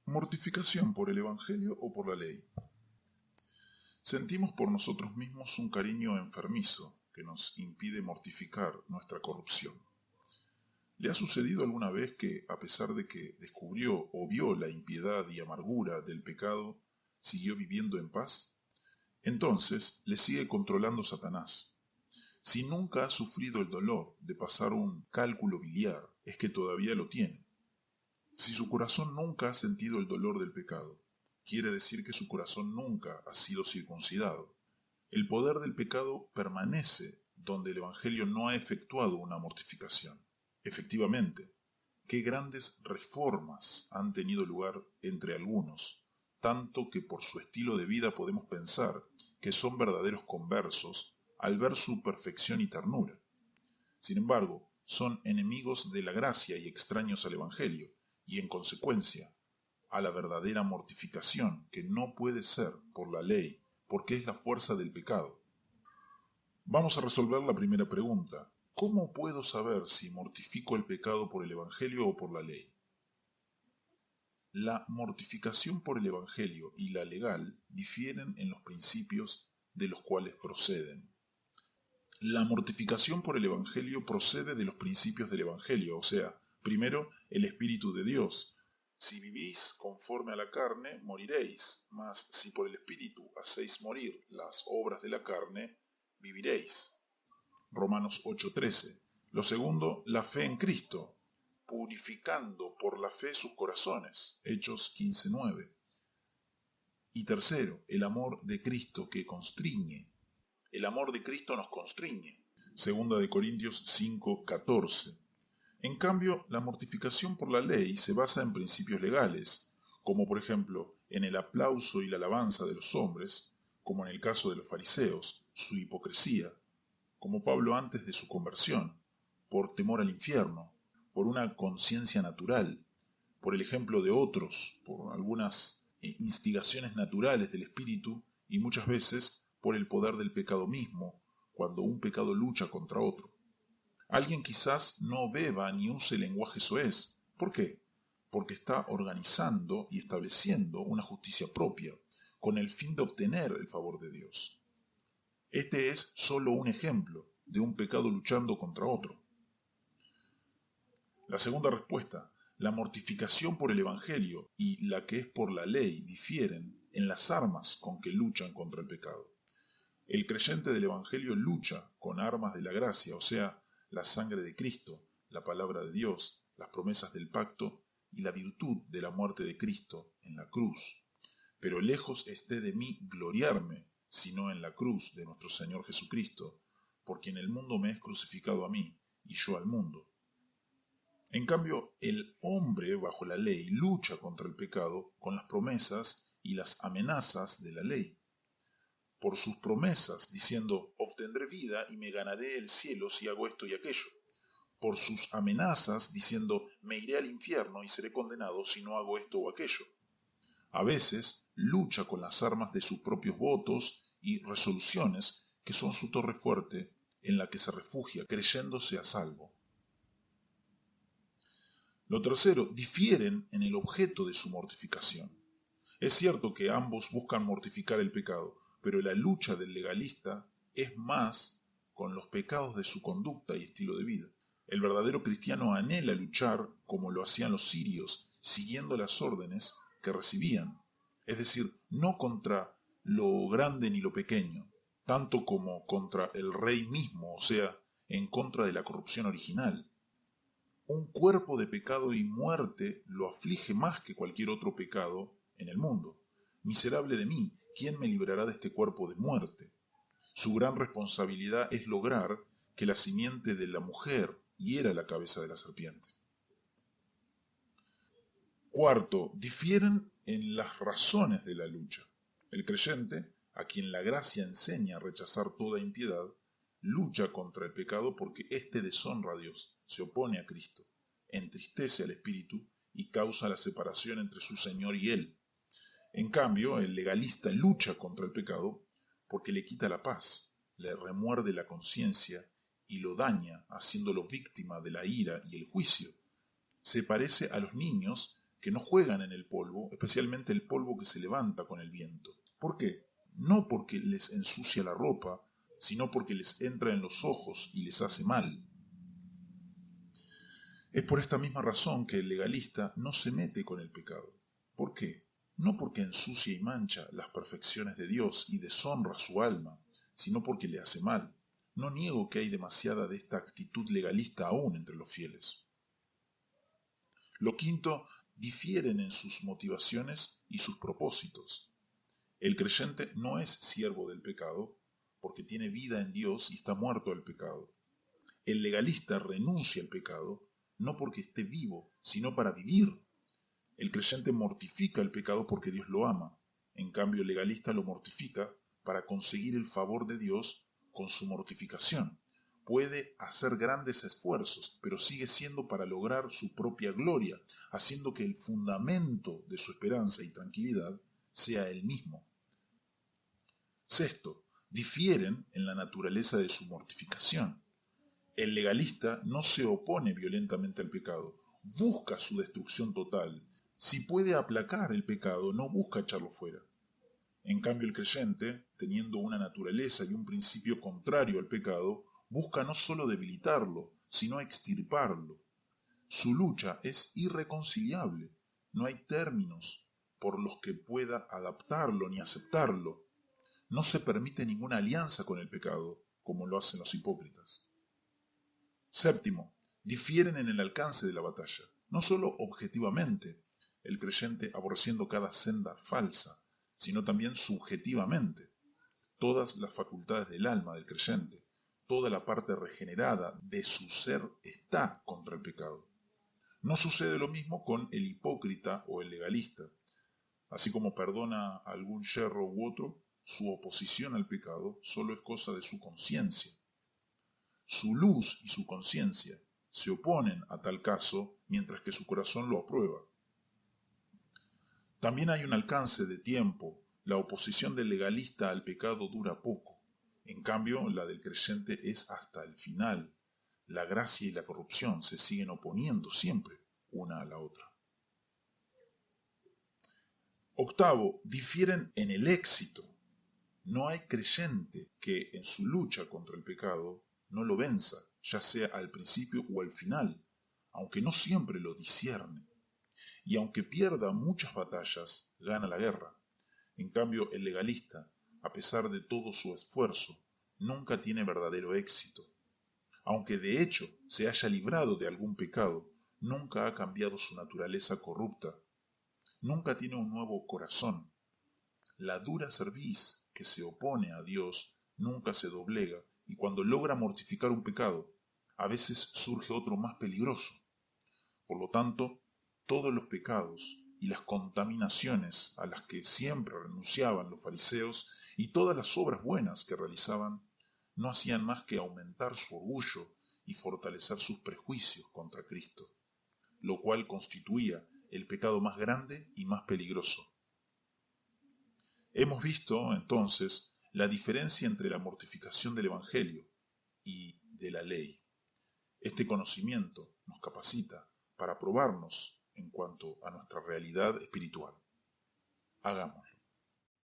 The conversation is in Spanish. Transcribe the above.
Mortificación por el Evangelio o por la ley. Sentimos por nosotros mismos un cariño enfermizo que nos impide mortificar nuestra corrupción. ¿Le ha sucedido alguna vez que, a pesar de que descubrió o vio la impiedad y amargura del pecado, siguió viviendo en paz? Entonces le sigue controlando Satanás. Si nunca ha sufrido el dolor de pasar un cálculo biliar, es que todavía lo tiene. Si su corazón nunca ha sentido el dolor del pecado, quiere decir que su corazón nunca ha sido circuncidado. El poder del pecado permanece donde el Evangelio no ha efectuado una mortificación. Efectivamente, qué grandes reformas han tenido lugar entre algunos, tanto que por su estilo de vida podemos pensar que son verdaderos conversos al ver su perfección y ternura. Sin embargo, son enemigos de la gracia y extraños al Evangelio, y en consecuencia, a la verdadera mortificación, que no puede ser por la ley, porque es la fuerza del pecado. Vamos a resolver la primera pregunta. ¿Cómo puedo saber si mortifico el pecado por el Evangelio o por la ley? La mortificación por el Evangelio y la legal difieren en los principios de los cuales proceden. La mortificación por el Evangelio procede de los principios del Evangelio, o sea, primero, el Espíritu de Dios. Si vivís conforme a la carne, moriréis, mas si por el Espíritu hacéis morir las obras de la carne, viviréis. Romanos 8:13. Lo segundo, la fe en Cristo, purificando por la fe sus corazones. Hechos 15:9. Y tercero, el amor de Cristo que constriñe. El amor de Cristo nos constriñe. Segunda de Corintios 5:14. En cambio, la mortificación por la ley se basa en principios legales, como por ejemplo en el aplauso y la alabanza de los hombres, como en el caso de los fariseos, su hipocresía, como Pablo antes de su conversión, por temor al infierno, por una conciencia natural, por el ejemplo de otros, por algunas instigaciones naturales del espíritu y muchas veces por el poder del pecado mismo, cuando un pecado lucha contra otro. Alguien quizás no beba ni use lenguaje soez. ¿Por qué? Porque está organizando y estableciendo una justicia propia, con el fin de obtener el favor de Dios. Este es solo un ejemplo de un pecado luchando contra otro. La segunda respuesta, la mortificación por el Evangelio y la que es por la ley difieren en las armas con que luchan contra el pecado. El creyente del Evangelio lucha con armas de la gracia, o sea, la sangre de Cristo, la palabra de Dios, las promesas del pacto y la virtud de la muerte de Cristo en la cruz. Pero lejos esté de mí gloriarme, sino en la cruz de nuestro Señor Jesucristo, por quien el mundo me es crucificado a mí y yo al mundo. En cambio, el hombre bajo la ley lucha contra el pecado con las promesas y las amenazas de la ley. Por sus promesas, diciendo, obtendré vida y me ganaré el cielo si hago esto y aquello. Por sus amenazas, diciendo, me iré al infierno y seré condenado si no hago esto o aquello. A veces, lucha con las armas de sus propios votos y resoluciones, que son su torre fuerte, en la que se refugia, creyéndose a salvo. Lo tercero, difieren en el objeto de su mortificación. Es cierto que ambos buscan mortificar el pecado, pero la lucha del legalista es más con los pecados de su conducta y estilo de vida. El verdadero cristiano anhela luchar como lo hacían los sirios, siguiendo las órdenes que recibían, es decir, no contra lo grande ni lo pequeño, tanto como contra el rey mismo, o sea, en contra de la corrupción original. Un cuerpo de pecado y muerte lo aflige más que cualquier otro pecado en el mundo. Miserable de mí, ¿quién me librará de este cuerpo de muerte? Su gran responsabilidad es lograr que la simiente de la mujer hiera la cabeza de la serpiente. Cuarto, difieren en las razones de la lucha. El creyente, a quien la gracia enseña a rechazar toda impiedad, lucha contra el pecado porque éste deshonra a Dios, se opone a Cristo, entristece al Espíritu y causa la separación entre su Señor y él. En cambio, el legalista lucha contra el pecado porque le quita la paz, le remuerde la conciencia y lo daña, haciéndolo víctima de la ira y el juicio. Se parece a los niños que no juegan en el polvo, especialmente el polvo que se levanta con el viento. ¿Por qué? No porque les ensucia la ropa, sino porque les entra en los ojos y les hace mal. Es por esta misma razón que el legalista no se mete con el pecado. ¿Por qué? No porque ensucia y mancha las perfecciones de Dios y deshonra su alma, sino porque le hace mal. No niego que hay demasiada de esta actitud legalista aún entre los fieles. Lo quinto, difieren en sus motivaciones y sus propósitos. El creyente no es siervo del pecado porque tiene vida en Dios y está muerto al pecado. El legalista renuncia al pecado no porque esté vivo, sino para vivir. El creyente mortifica el pecado porque Dios lo ama. En cambio, el legalista lo mortifica para conseguir el favor de Dios con su mortificación. Puede hacer grandes esfuerzos, pero sigue siendo para lograr su propia gloria, haciendo que el fundamento de su esperanza y tranquilidad sea el mismo. Sexto, difieren en la naturaleza de su mortificación. El legalista no se opone violentamente al pecado, busca su destrucción total. Si puede aplacar el pecado, no busca echarlo fuera. En cambio, el creyente, teniendo una naturaleza y un principio contrario al pecado, busca no solo debilitarlo, sino extirparlo. Su lucha es irreconciliable. No hay términos por los que pueda adaptarlo ni aceptarlo. No se permite ninguna alianza con el pecado, como lo hacen los hipócritas. Séptimo, difieren en el alcance de la batalla, no solo objetivamente, el creyente aborreciendo cada senda falsa, sino también subjetivamente. Todas las facultades del alma del creyente, toda la parte regenerada de su ser está contra el pecado. No sucede lo mismo con el hipócrita o el legalista. Así como perdona a algún yerro u otro, su oposición al pecado solo es cosa de su conciencia. Su luz y su conciencia se oponen a tal caso, mientras que su corazón lo aprueba. También hay un alcance de tiempo. La oposición del legalista al pecado dura poco. En cambio, la del creyente es hasta el final. La gracia y la corrupción se siguen oponiendo siempre una a la otra. Octavo, difieren en el éxito. No hay creyente que en su lucha contra el pecado no lo venza, ya sea al principio o al final, aunque no siempre lo discierne. Y aunque pierda muchas batallas, gana la guerra. En cambio, el legalista, a pesar de todo su esfuerzo, nunca tiene verdadero éxito. Aunque de hecho se haya librado de algún pecado, nunca ha cambiado su naturaleza corrupta. Nunca tiene un nuevo corazón. La dura cerviz que se opone a Dios nunca se doblega, y cuando logra mortificar un pecado, a veces surge otro más peligroso. Por lo tanto, todos los pecados y las contaminaciones a las que siempre renunciaban los fariseos y todas las obras buenas que realizaban no hacían más que aumentar su orgullo y fortalecer sus prejuicios contra Cristo, lo cual constituía el pecado más grande y más peligroso. Hemos visto, entonces, la diferencia entre la mortificación del Evangelio y de la ley. Este conocimiento nos capacita para probarnos en cuanto a nuestra realidad espiritual. Hagámoslo.